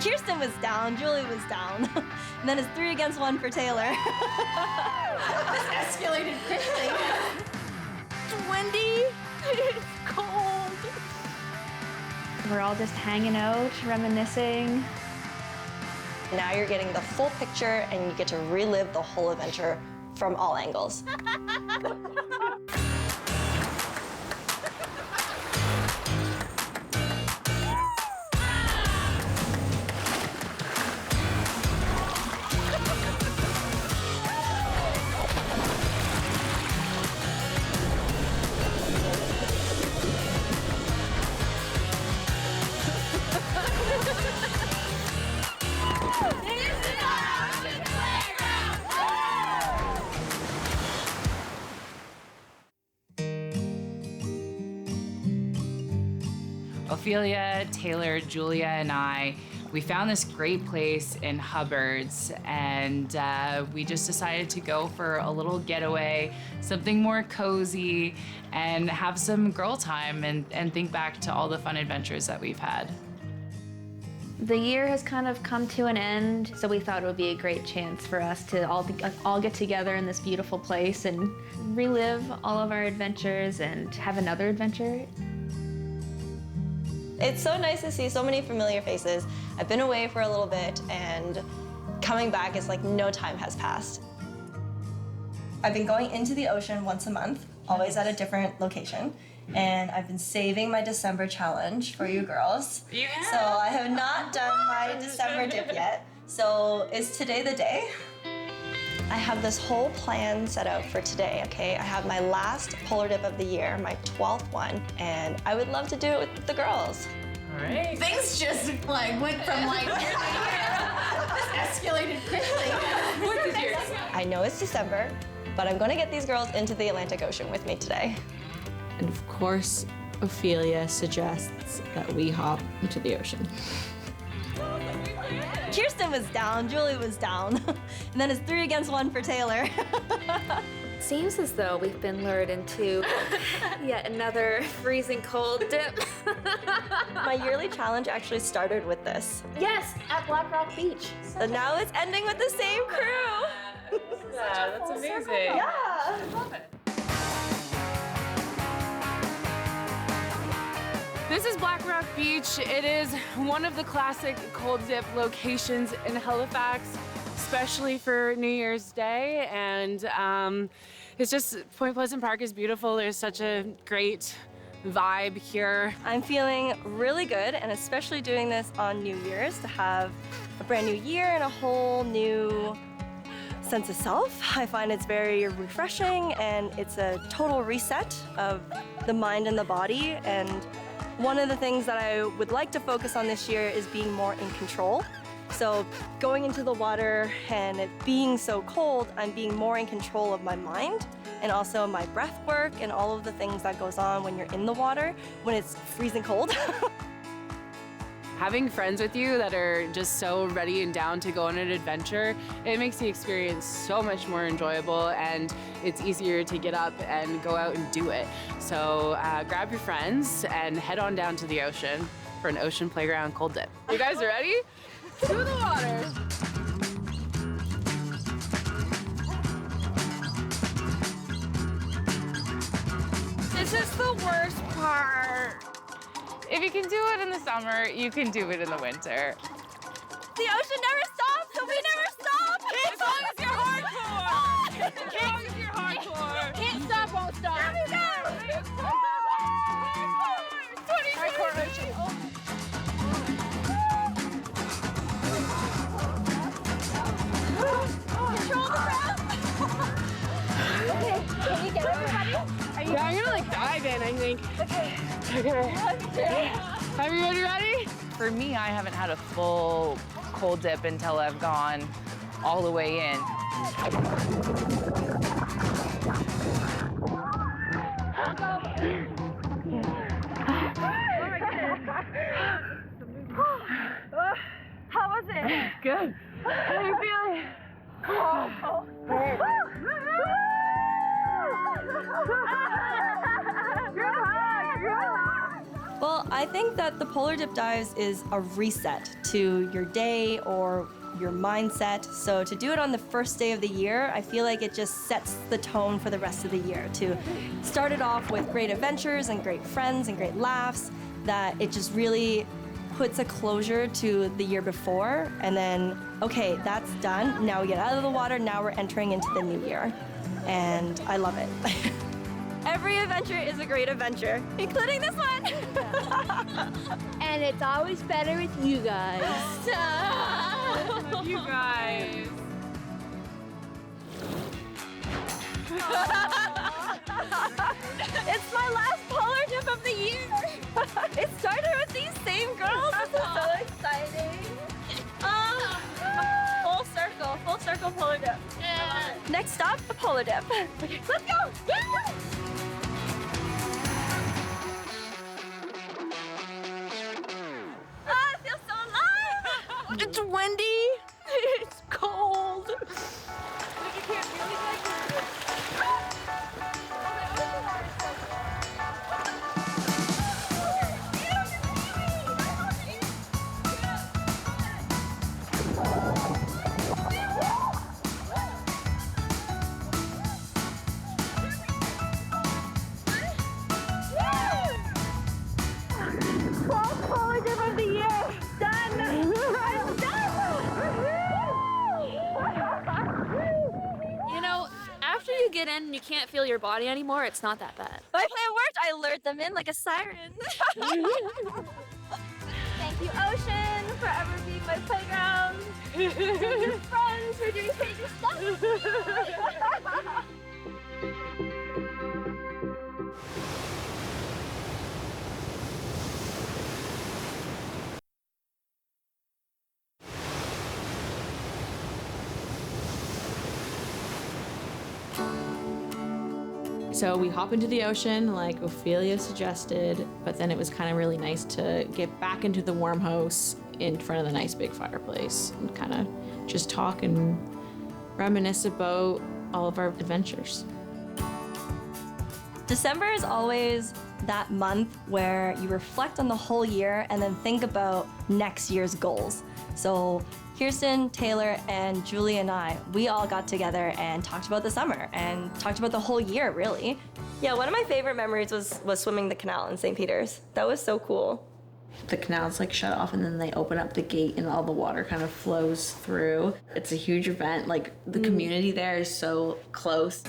Kirsten was down, Julie was down. And then it's 3 against 1 for Taylor. This escalated quickly. It's windy. It's cold. We're all just hanging out, reminiscing. Now you're getting the full picture and you get to relive the whole adventure from all angles. Ophelia, Taylor, Julia, and I, we found this great place in Hubbard's, and we just decided to go for a little getaway, something more cozy, and have some girl time and think back to all the fun adventures that we've had. The year has kind of come to an end, so we thought it would be a great chance for us to all get together in this beautiful place and relive all of our adventures and have another adventure. It's so nice to see so many familiar faces. I've been away for a little bit, and coming back is like no time has passed. I've been going into the ocean once a month, always at a different location, and I've been saving my December challenge for you girls. Yeah. So I have not done my December dip yet. So is today the day? I have this whole plan set out for today, okay? I have my last polar dip of the year, my 12th one, and I would love to do it with the girls. All right. Things just like went from like here to here. This escalated quickly. What is yours? I know it's December, but I'm gonna get these girls into the Atlantic Ocean with me today. And of course, Ophelia suggests that we hop into the ocean. Kirsten was down, Julie was down. And then it's 3 against 1 for Taylor. Seems as though we've been lured into yet another freezing cold dip. My yearly challenge actually started with this. Yes, at Black Rock Beach. So now it's ending with the same crew. Yeah, that's amazing. Yeah. I love it. This is Black Rock Beach. It is one of the classic cold dip locations in Halifax, especially for New Year's Day. And it's just, Point Pleasant Park is beautiful. There's such a great vibe here. I'm feeling really good, and especially doing this on New Year's to have a brand new year and a whole new sense of self. I find it's very refreshing, and it's a total reset of the mind and the body. And one of the things that I would like to focus on this year is being more in control. So going into the water and it being so cold, I'm being more in control of my mind and also my breath work and all of the things that goes on when you're in the water when it's freezing cold. Having friends with you that are just so ready and down to go on an adventure, it makes the experience so much more enjoyable, and it's easier to get up and go out and do it. So grab your friends and head on down to the ocean for an ocean playground cold dip. You guys are ready? To the water. This is the worst part. If you can do it in the summer, you can do it in the winter. The ocean never stops, so we never stop! As long as you're hardcore! As long as you're hardcore! Can't stop, won't stop. There we go! Hardcore ocean. Control the breath! Okay, can you get everybody? Yeah, I'm gonna like dive in, I think. Okay. Everybody ready? For me, I haven't had a full cold dip until I've gone all the way in. How was it? Good. How are you feeling? Oh. Good hug. Well, I think that the polar dip dives is a reset to your day or your mindset. So to do it on the first day of the year, I feel like it just sets the tone for the rest of the year. To start it off with great adventures and great friends and great laughs, that it just really puts a closure to the year before. And then, okay, that's done. Now we get out of the water. Now we're entering into the new year. And I love it. Every adventure is a great adventure, including this one. And it's always better with you guys. You guys. It's my last polar dip of the year. It started with these same girls. This is so exciting. Full circle polar dip. Yeah. Next stop, the polar dip. Okay, let's go. Woo! It feels so alive. It's windy. It's cold. Polar dip of the year. Done. I'm done. You know, after you get in and you can't feel your body anymore, it's not that bad. My plan worked. I lured them in like a siren. Thank you, Ocean, for ever being my playground. Thank you, friends, for doing crazy stuff. So we hop into the ocean like Ophelia suggested, but then it was kind of really nice to get back into the warm house in front of the nice big fireplace and kind of just talk and reminisce about all of our adventures. December is always that month where you reflect on the whole year and then think about next year's goals. So Kirsten, Taylor, and Julie and I, we all got together and talked about the summer and talked about the whole year, really. Yeah, one of my favorite memories was swimming the canal in St. Peter's. That was so cool. The canal's like shut off and then they open up the gate and all the water kind of flows through. It's a huge event. Like the community there is so close.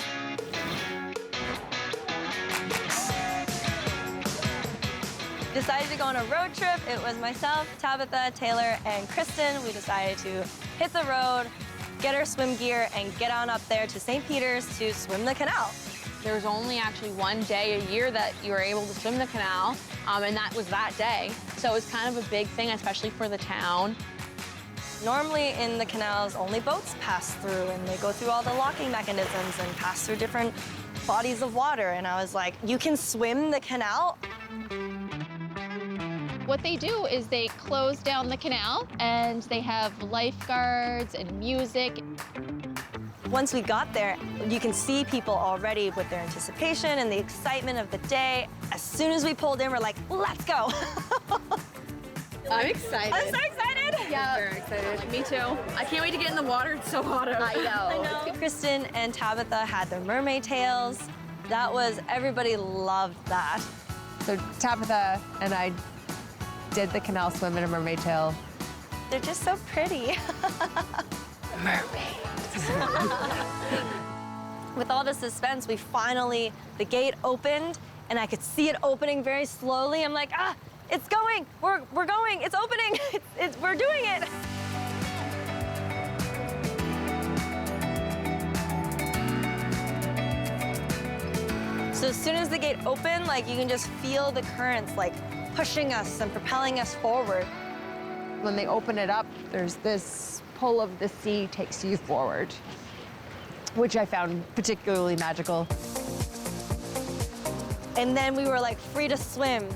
Decided to go on a road trip. It was myself, Tabitha, Taylor, and Kristen. We decided to hit the road, get our swim gear, and get on up there to St. Peter's to swim the canal. There's only actually one day a year that you were able to swim the canal, and that was that day. So it was kind of a big thing, especially for the town. Normally in the canals, only boats pass through, and they go through all the locking mechanisms and pass through different bodies of water. And I was like, you can swim the canal? What they do is they close down the canal and they have lifeguards and music. Once we got there, you can see people already with their anticipation and the excitement of the day. As soon as we pulled in, we're like, let's go. I'm excited. I'm so excited. Yeah, Very excited. me too. I can't wait to get in the water. It's so hot out. I know. Kristen and Tabitha had their mermaid tails. Everybody loved that. So Tabitha and I did the canal swim in a mermaid tail. They're just so pretty. With all the suspense, the gate opened, and I could see it opening very slowly. I'm like, it's going. We're going. It's opening. We're doing it. So as soon as the gate opened, like you can just feel the currents like pushing us and propelling us forward. When they open it up, there's this pull of the sea takes you forward, which I found particularly magical. And then we were like free to swim.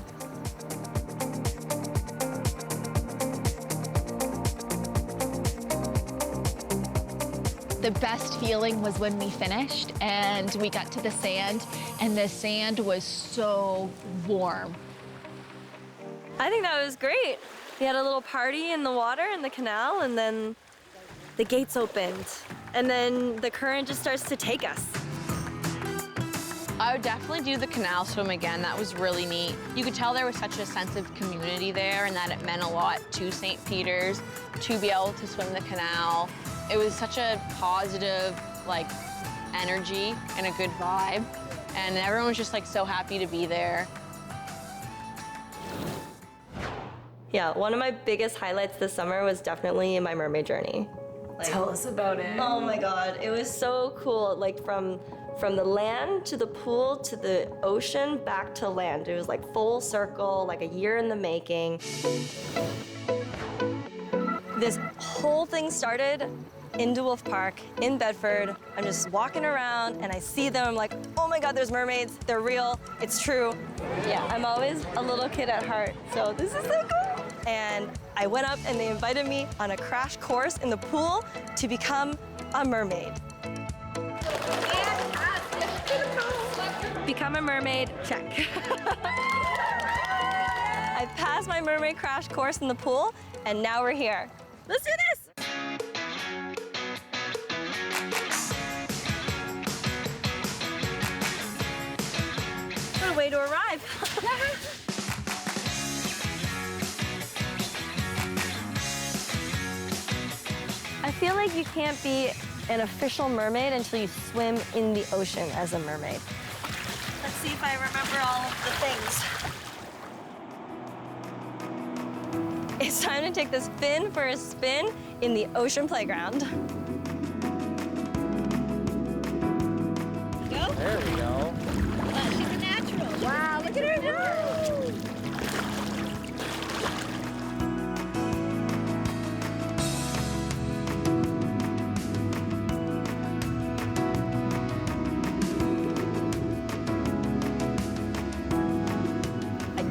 The best feeling was when we finished and we got to the sand, and the sand was so warm. I think that was great. We had a little party in the water in the canal, and then the gates opened, and then the current just starts to take us. I would definitely do the canal swim again. That was really neat. You could tell there was such a sense of community there and that it meant a lot to St. Peter's to be able to swim the canal. It was such a positive, like, energy and a good vibe. And everyone was just, like, so happy to be there. Yeah, one of my biggest highlights this summer was definitely my mermaid journey. Tell us about it. Oh my God, it was so cool. Like from the land to the pool to the ocean back to land. It was like full circle, like a year in the making. This whole thing started in DeWolf Park in Bedford. I'm just walking around and I see them. I'm like, oh my God, there's mermaids. They're real. It's true. Yeah, I'm always a little kid at heart, so this is so cool. And I went up and they invited me on a crash course in the pool to become a mermaid. Become a mermaid, check. I passed my mermaid crash course in the pool, and now we're here. Let's do this! What a way to arrive. I feel like you can't be an official mermaid until you swim in the ocean as a mermaid. Let's see if I remember all of the things. It's time to take this fin for a spin in the ocean playground. Go? There we go. She's a natural. Wow, look at her go.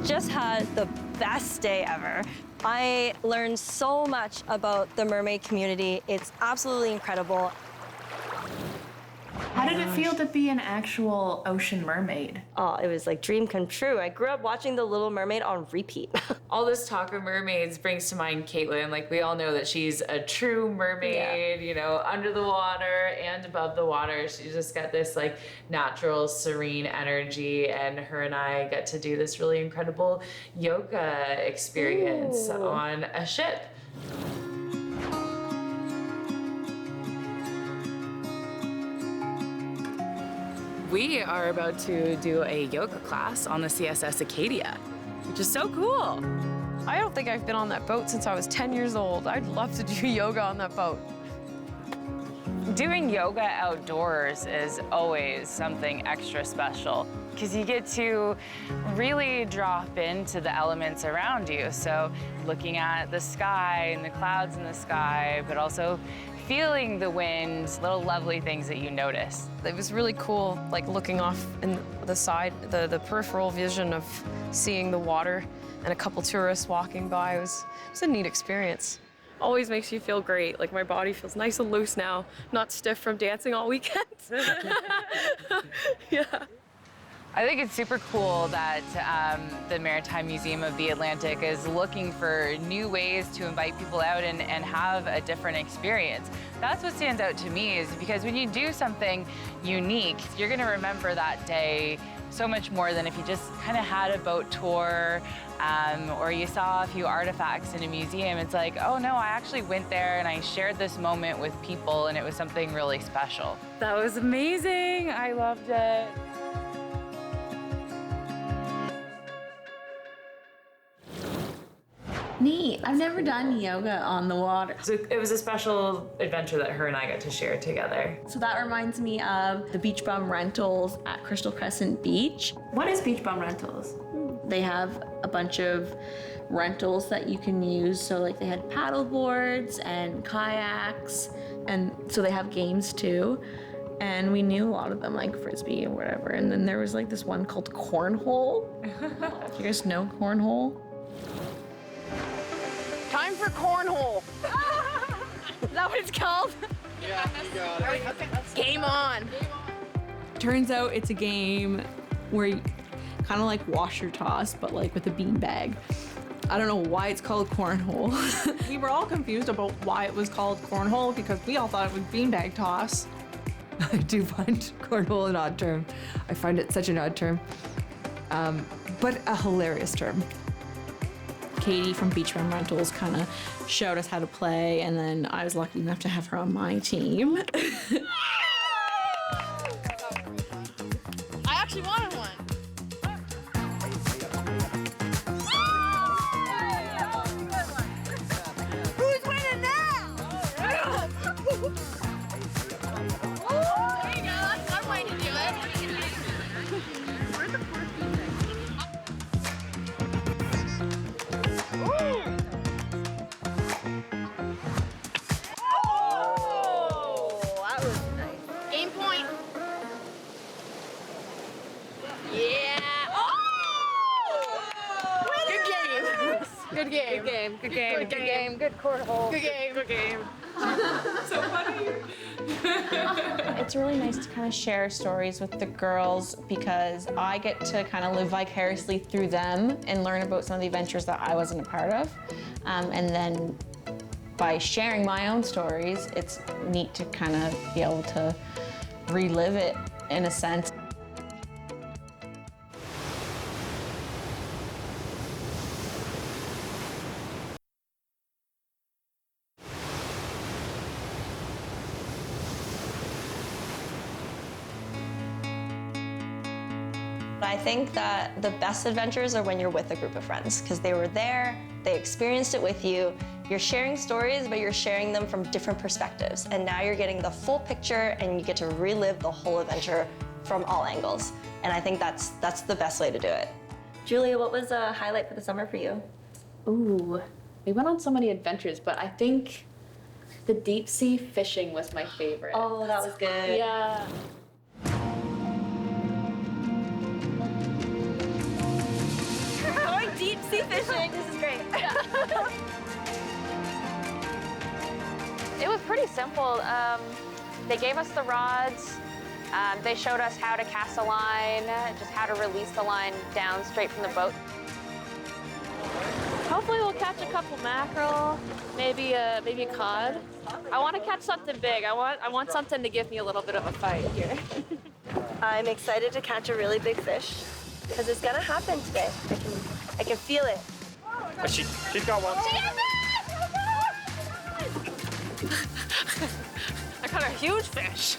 Just had the best day ever. I learned so much about the mermaid community. It's absolutely incredible. How did it feel to be an actual ocean mermaid? Oh, it was like dream come true. I grew up watching The Little Mermaid on repeat. All this talk of mermaids brings to mind Caitlin. Like, we all know that she's a true mermaid, you know, under the water and above the water. She's just got this like natural, serene energy, and her and I get to do this really incredible yoga experience on a ship. We are about to do a yoga class on the CSS Acadia, which is so cool. I don't think I've been on that boat since I was 10 years old. I'd love to do yoga on that boat. Doing yoga outdoors is always something extra special because you get to really drop into the elements around you. So looking at the sky and the clouds in the sky, but also feeling the wind, little lovely things that you notice. It was really cool, like looking off in the side, the peripheral vision of seeing the water and a couple tourists walking by. It was a neat experience. Always makes you feel great. Like my body feels nice and loose now, not stiff from dancing all weekend. Yeah. I think it's super cool that the Maritime Museum of the Atlantic is looking for new ways to invite people out and have a different experience. That's what stands out to me, is because when you do something unique, you're gonna remember that day so much more than if you just kind of had a boat tour or you saw a few artifacts in a museum. It's like, oh no, I actually went there and I shared this moment with people and it was something really special. That was amazing, I loved it. Neat. I've never done yoga on the water. So it was a special adventure that her and I got to share together. So that reminds me of the beach bum rentals at Crystal Crescent Beach. What is beach bum rentals? They have a bunch of rentals that you can use. So like they had paddle boards and kayaks, and so they have games too. And we knew a lot of them, like Frisbee or whatever. And then there was like this one called Cornhole. You guys know Cornhole? Time for cornhole. Is that what it's called? Yeah, you got it. Game on. Turns out it's a game where you kind of like washer toss, but like with a bean bag. I don't know why it's called cornhole. We were all confused about why it was called cornhole because we all thought it was beanbag toss. I do find cornhole an odd term. I find it such an odd term, but a hilarious term. Katie from Beach Bum Rentals kind of showed us how to play, and then I was lucky enough to have her on my team. I actually wanted one. Who's winning now? There you go. That's one way to do it. Game point. Yeah. Good game. Good game. Good game. Good game. Good cornhole. Good game. Good game. So funny. It's really nice to kind of share stories with the girls because I get to kind of live vicariously through them and learn about some of the adventures that I wasn't a part of. And then by sharing my own stories, it's neat to kind of be able to relive it in a sense. I think that the best adventures are when you're with a group of friends because they were there, they experienced it with you. You're sharing stories, but you're sharing them from different perspectives. And now you're getting the full picture and you get to relive the whole adventure from all angles. And I think that's the best way to do it. Julia, what was a highlight for the summer for you? Ooh, we went on so many adventures, but I think the deep sea fishing was my favorite. Oh, that was good. Yeah. Going deep sea fishing, this is great. It was pretty simple. They gave us the rods. They showed us how to cast a line, just how to release the line down straight from the boat. Hopefully we'll catch a couple mackerel, maybe a cod. I want to catch something big. I want something to give me a little bit of a fight here. I'm excited to catch a really big fish because it's gonna happen today. I can feel it. She's got one. I caught a huge fish.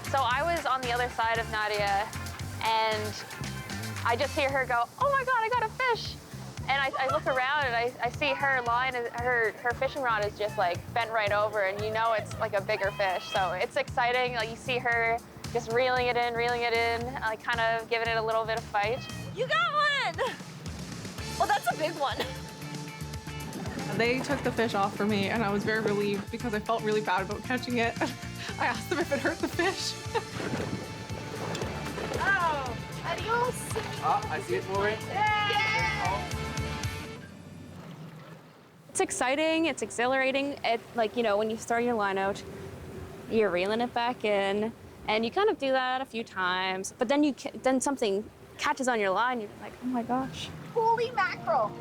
So I was on the other side of Nadia, and I just hear her go, "Oh my God, I got a fish!" And I look around and I see her line, her fishing rod is just like bent right over, and you know it's like a bigger fish. So it's exciting. Like you see her just reeling it in, like kind of giving it a little bit of fight. You got one! Well, that's a big one. They took the fish off for me, and I was very relieved because I felt really bad about catching it. I asked them if it hurt the fish. Oh, adios. I see it moving. It's exciting, it's exhilarating. It's like, you know, when you throw your line out, you're reeling it back in, and you kind of do that a few times, but then then something catches on your line, you're like, oh my gosh. Holy mackerel.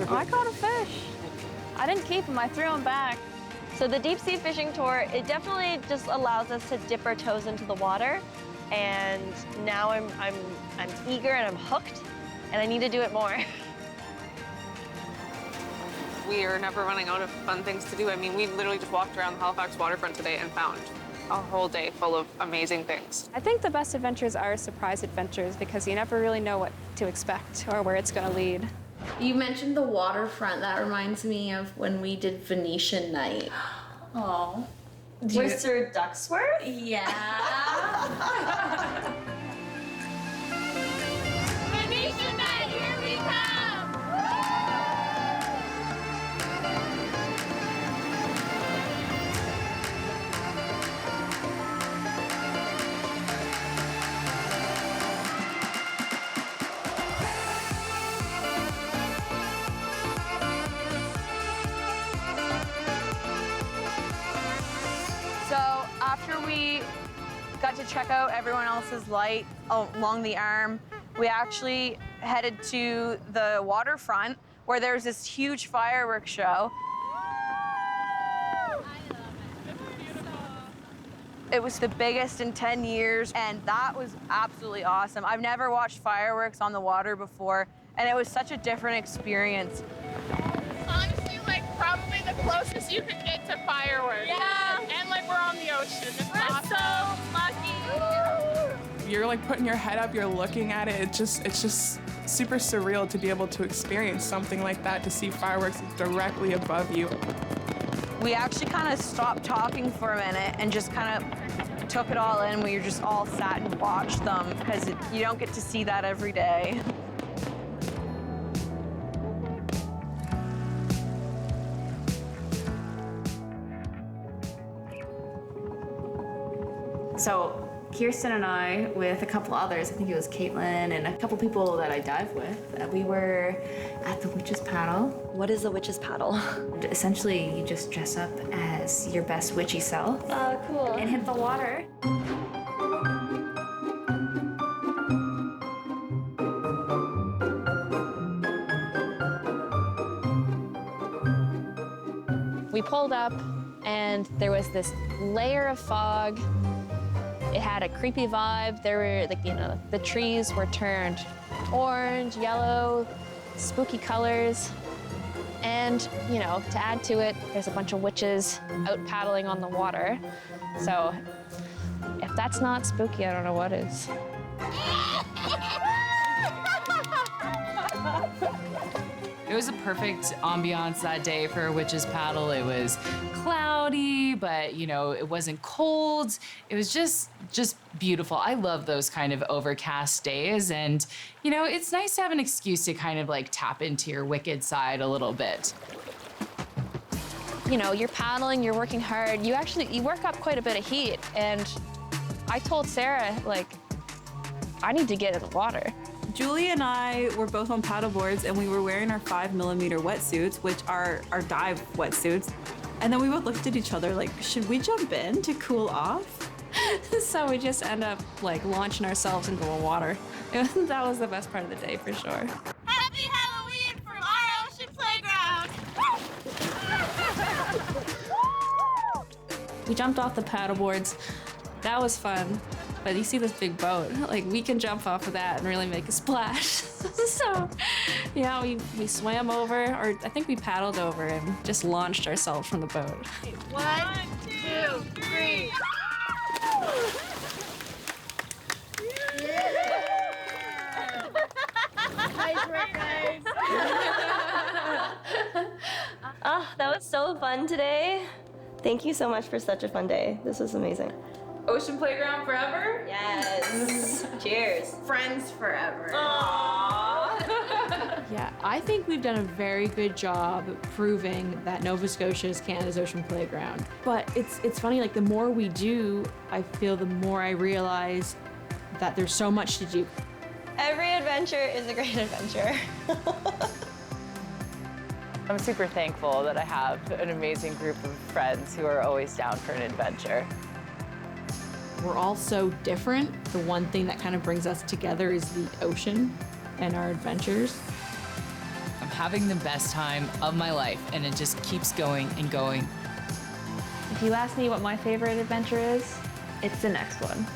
I caught a fish. I didn't keep him, I threw him back. So the deep sea fishing tour, it definitely just allows us to dip our toes into the water. And now I'm eager and I'm hooked, and I need to do it more. We are never running out of fun things to do. I mean, we literally just walked around the Halifax waterfront today and found a whole day full of amazing things. I think the best adventures are surprise adventures because you never really know what to expect or where it's going to lead. You mentioned the waterfront. That reminds me of when we did Venetian night. Oh. Was there Ducksworth? Yeah. Venetian night, here we come. So after we got had to check out everyone else's light along the arm, we actually headed to the waterfront where there's this huge fireworks show. It was the biggest in 10 years, and that was absolutely awesome. I've never watched fireworks on the water before, and it was such a different experience. Honestly, like probably the closest you could get to fireworks. Yeah. And like we're on the ocean. It's awesome. So lucky. You're like putting your head up, you're looking at it. It's just super surreal to be able to experience something like that, to see fireworks directly above you. We actually kind of stopped talking for a minute and just kind of took it all in. We just all sat and watched them because you don't get to see that every day. So Kirsten and I, with a couple others, I think it was Caitlin and a couple people that I dive with, we were at the Witch's Paddle. What is the Witch's Paddle? Essentially, you just dress up as your best witchy self. Oh, cool. And hit the water. We pulled up and there was this layer of fog. It had a creepy vibe. There were, like, you know, the trees were turned orange, yellow, spooky colors. And, you know, to add to it, there's a bunch of witches out paddling on the water. So if that's not spooky, I don't know what is. It was a perfect ambiance that day for a witch's paddle. It was cloudy, but you know, it wasn't cold. It was just beautiful. I love those kind of overcast days, and you know, it's nice to have an excuse to kind of like tap into your wicked side a little bit. You know, you're paddling, you're working hard. You work up quite a bit of heat, and I told Sarah, like, I need to get in the water. Julie and I were both on paddle boards, and we were wearing our 5mm wetsuits, which are our dive wetsuits. And then we both looked at each other like, should we jump in to cool off? So we just end up like launching ourselves into the water. That was the best part of the day for sure. Happy Halloween from our ocean playground. We jumped off the paddle boards. That was fun. But you see this big boat, like we can jump off of that and really make a splash. So, yeah, we swam over, or I think we paddled over and just launched ourselves from the boat. 1, 2, 3. Nice work, guys. Oh, that was so fun today. Thank you so much for such a fun day. This was amazing. Ocean playground forever? Yes. Cheers. Friends forever. Yeah, I think we've done a very good job proving that Nova Scotia is Canada's ocean playground. But it's funny, like the more we do, I feel the more I realize that there's so much to do. Every adventure is a great adventure. I'm super thankful that I have an amazing group of friends who are always down for an adventure. We're all so different. The one thing that kind of brings us together is the ocean and our adventures. I'm having the best time of my life, and it just keeps going and going. If you ask me what my favorite adventure is, it's the next one.